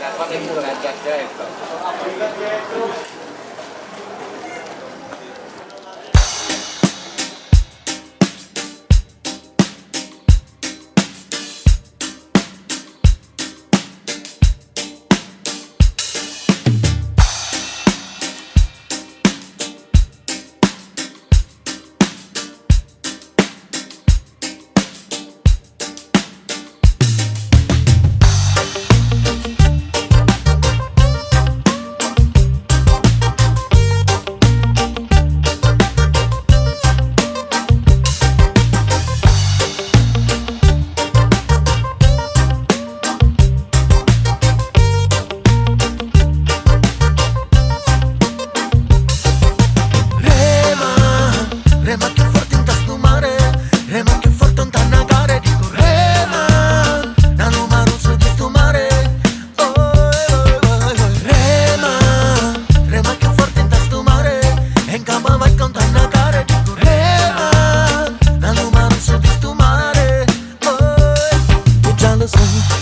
Fate pure la giacchetta.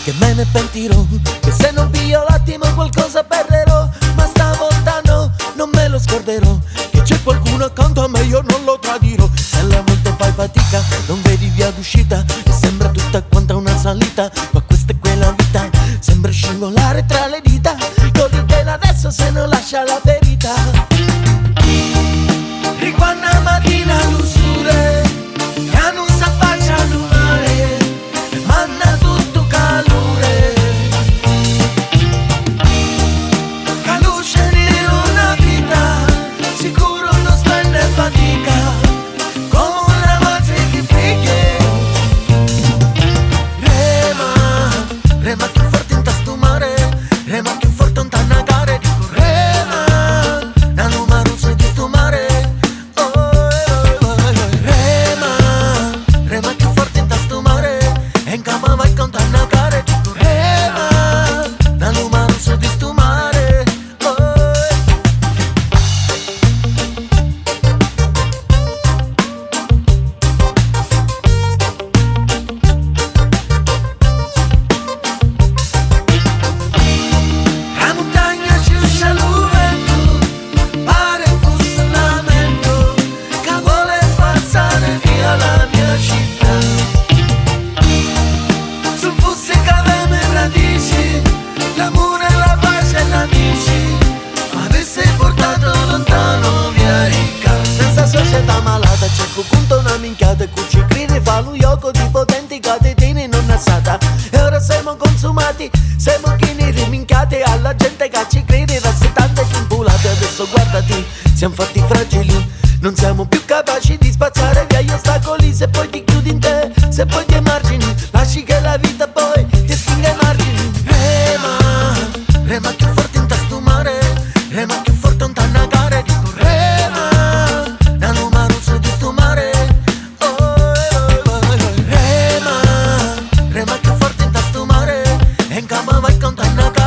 Che me ne pentirò, che se non pio l'attimo qualcosa perderò, ma stavolta no, non me lo scorderò, che c'è qualcuno accanto a me, io non lo tradirò. Se alle volte fai fatica, non vedi via d'uscita, e sembra tutta quanta una salita, ma questa è quella vita, sembra scivolare tra le dita, goditela adesso se non lascia la ferita. Riquanna mattina l'usure, che non s'affaccia al mare, manna tutto calore, caluce di una vita, sicuro non spende fatica, come una mazza di fighe. Rema più forte in tasto mare, rema più forte in tannagare, dico rema, la numero sei di sto mare. Rema più forte in tasto mare, e in cama vai con tannagare, dico rema, la numero sei di sto mare. La montagna ci uscia l'uvento, pare fosse un lamento, che vuole passare via la mia città. Se fosse che aveva radici, l'amore, la pace e l'amici, avesse portato lontano via ricca. Senza società malata cerco punto una minchiata, e ci crede fa lo gioco di potenti catetine non assata. E ora siamo consumati, siamo chini riminchiati, alla gente che ci crede da 70 impulati. Adesso guardati, siamo fatti fragili, non siamo più capaci di spazzare via gli ostacoli. Se poi ti chiudi in te, se poi ti emargini, lasci che la vita poi ti spinga ai margini. Rema più forte in tasto mare, rema più forte in tannagare, dico rema, la numero sei di sto mare. Rema più forte in tasto mare, e in cama vai con tannagare.